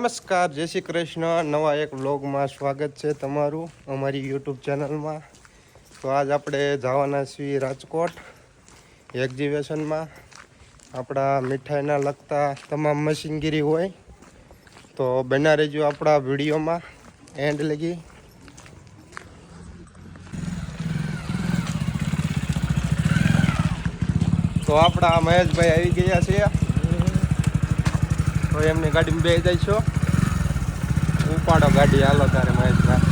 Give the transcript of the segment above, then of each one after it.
નમસ્કાર, જય શ્રી કૃષ્ણ. નવા એક વ્લોગમાં સ્વાગત છે તમારું અમારી યુટ્યુબ ચેનલમાં. તો આજ આપણે જવાના છીએ રાજકોટ એક્ઝિબિશનમાં. આપણા મીઠાઈના લગતા તમામ મશીનગીરી હોય તો બના રહેજો આપણા વિડીયોમાં એન્ડ લગી. તો આપણા મહેશભાઈ આવી ગયા છે, તો એમની ગાડીમાં બે જાય છો. ઉપાડો ગાડી, હાલો તારે મહેશભાઈ.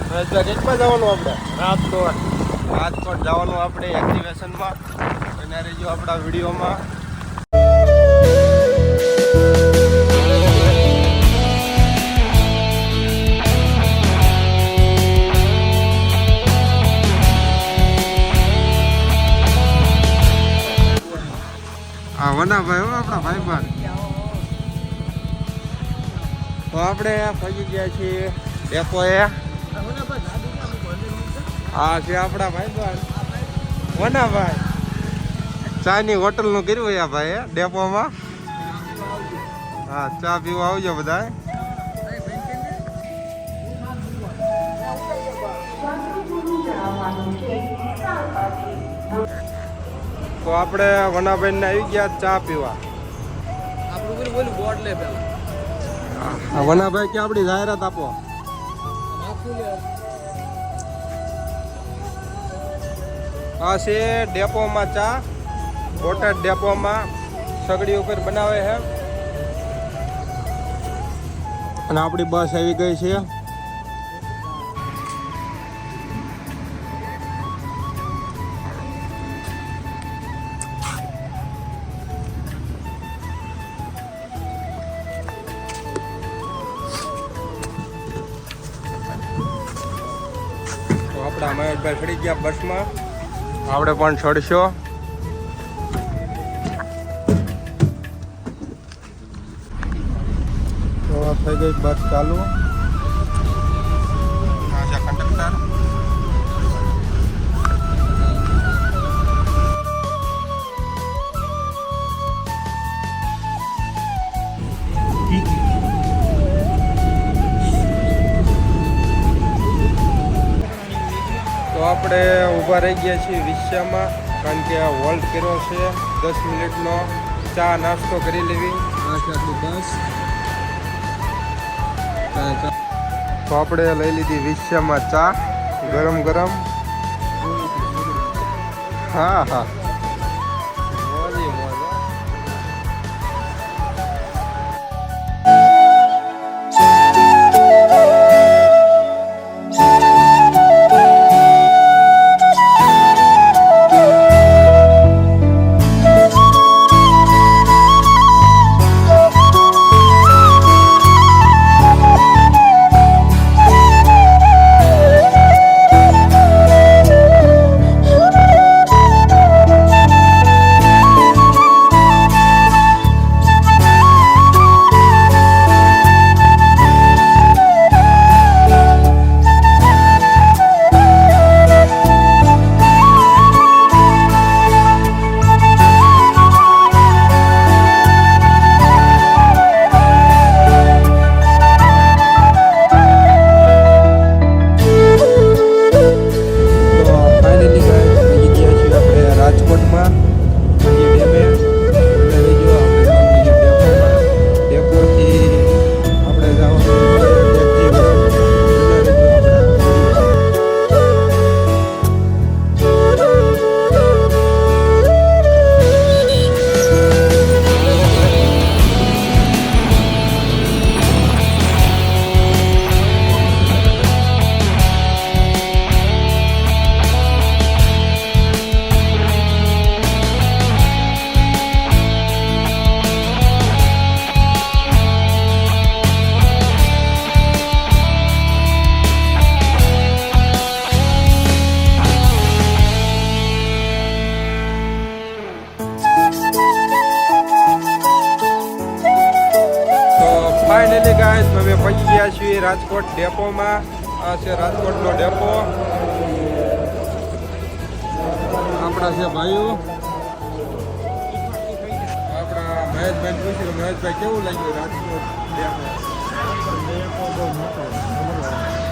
મહેશભાઈ કેટલમાં જવાનું આપણે? રાજકોટ જવાનું આપણે એક્ઝિબિશનમાં. બના રહેજો આપણા વિડીયોમાં. હા વનાભાઈ હો આપણા ભાઈબંધ. તો આપણે પહોંચી ગયા છીએ ડેપોએ. હા છે આપણા ભાઈબંધ વનાભાઈ. ચાની હોટલનું કર્યું આ ભાઈ ડેપોમાં. હા, ચા પીવા આવજો બધા. તો આપણે વનાભાઈ ને આવી ગયા ચા પીવા. વનાભાઈ કે આપણી જાહેરાત આપો. આ છે ડેપોમાં ચા, બોટાદ ડેપોમાં સગડી ઉપર બનાવે છે. અને આપણી બસ આવી ગઈ છે. આપણા મહેશભાઈ ચડી ગયા બસમાં, આપણે પણ ચડશો. તો થઈ ગઈ બસ ચાલુ. કંડક્ટર તો આપણે ઊભા રહી ગયા છીએ વિશ્યામાં, કારણ કે હોલ્ટ કર્યો છે 10 મિનિટનો. ચા નાસ્તો કરી લેવી. તો આપણે લઈ લીધી વિશ્યામાં ચા ગરમ ગરમ. હા હા, ફાઇનલી ગાઈસ અમે પહોંચી ગયા છીએ રાજકોટ ડેપોમાં. આ છે રાજકોટનો ડેપો. આપણા છે ભાઈઓ, આપણા મહેશભાઈ મહેશભાઈ પૂછ્યું મહેશભાઈ કેવું લાગ્યું રાજકોટ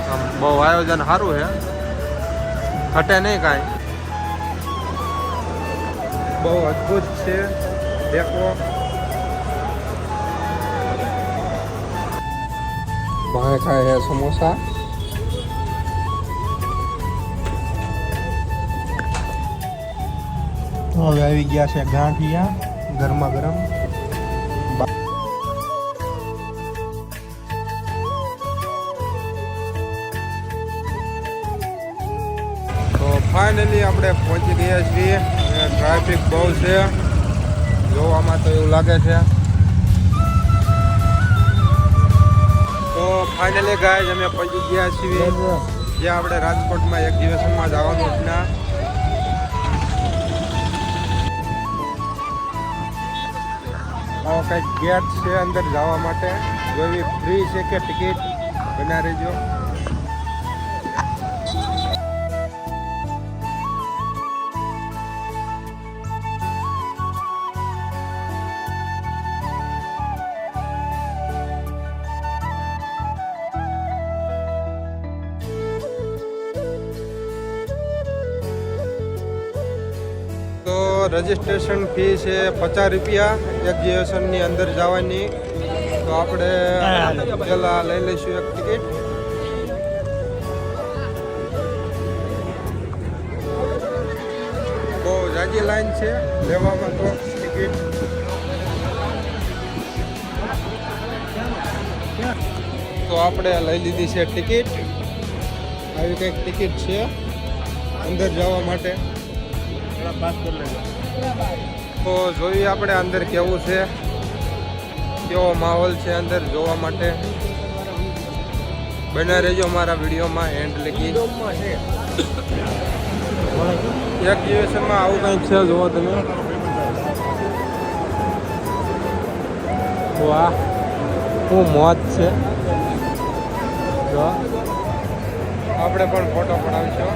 આમ બહુ આયોજન સારું છે ઘટે નહીં કાંઈ બહુ અદ્ભુત છે દેખો ભાઈ ખાય છે સમોસા હવે આવી ગયા છે ગાંઠિયા ગરમા ગરમ તો ફાઇનલી આપણે પહોંચી ગયા છીએ ટ્રાફિક બહુ છે જોવામાં તો એવું લાગે છે તો ફાઇનલી ગાઈઝ અમે પહોંચી ગયા છીએ જે આપણે રાજકોટમાં એક્ઝિબિશનમાં જવાનું છે ને આવો કંઈક ગેટ છે અંદર જવા માટે જોવી ફ્રી છે કે ટિકિટ બના રહેજો તો રજિસ્ટ્રેશન ફી છે 50 રૂપિયા એક્ઝિબિશનની અંદર જવાની તો આપણે પેલા લઈ લઈશું એક ટિકિટ બહુ જાજી લાઈન છે લેવામાં તો ટિકિટ તો આપણે લઈ લીધી છે ટિકિટ આવી કંઈક ટિકિટ છે અંદર જવા માટે તો જોઈએ આપણે અંદર કેવું છે કેવો માહોલ છે અંદર જોવા માટે બના રહેજો મારા વિડીયોમાં એન્ડ લગી એક્ઝિબિશનમાં આવું કંઈક છે જુઓ તમે વાહ શું મોજ છે જો આપણે પણ ફોટો પડાવીશું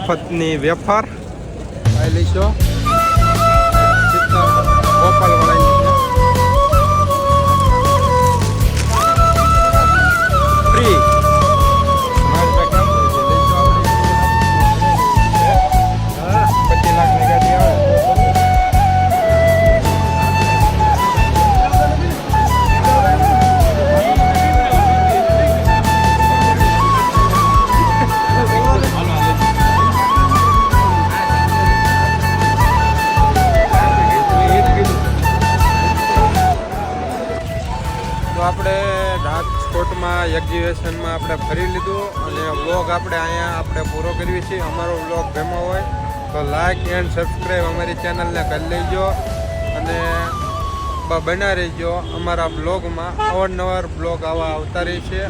મફતની વેફર ખાઈ લઈશું ગોપાલ વાળાની ફ્રી 25 લાખની ગાડી આવે આપણે રાજકોટમાં એક્ઝિબિશનમાં આપણે ફરી લીધું અને વ્લોગ આપણે અહીંયા આપણે પૂરો કરીએ છીએ અમારો વ્લોગ ગમ્યો હોય તો લાઈક એન્ડ સબસ્ક્રાઈબ અમારી ચેનલને કરી લેજો અને બના રહેજો અમારા બ્લોગમાં અવારનવાર બ્લોગ આવા આવતા રહે છે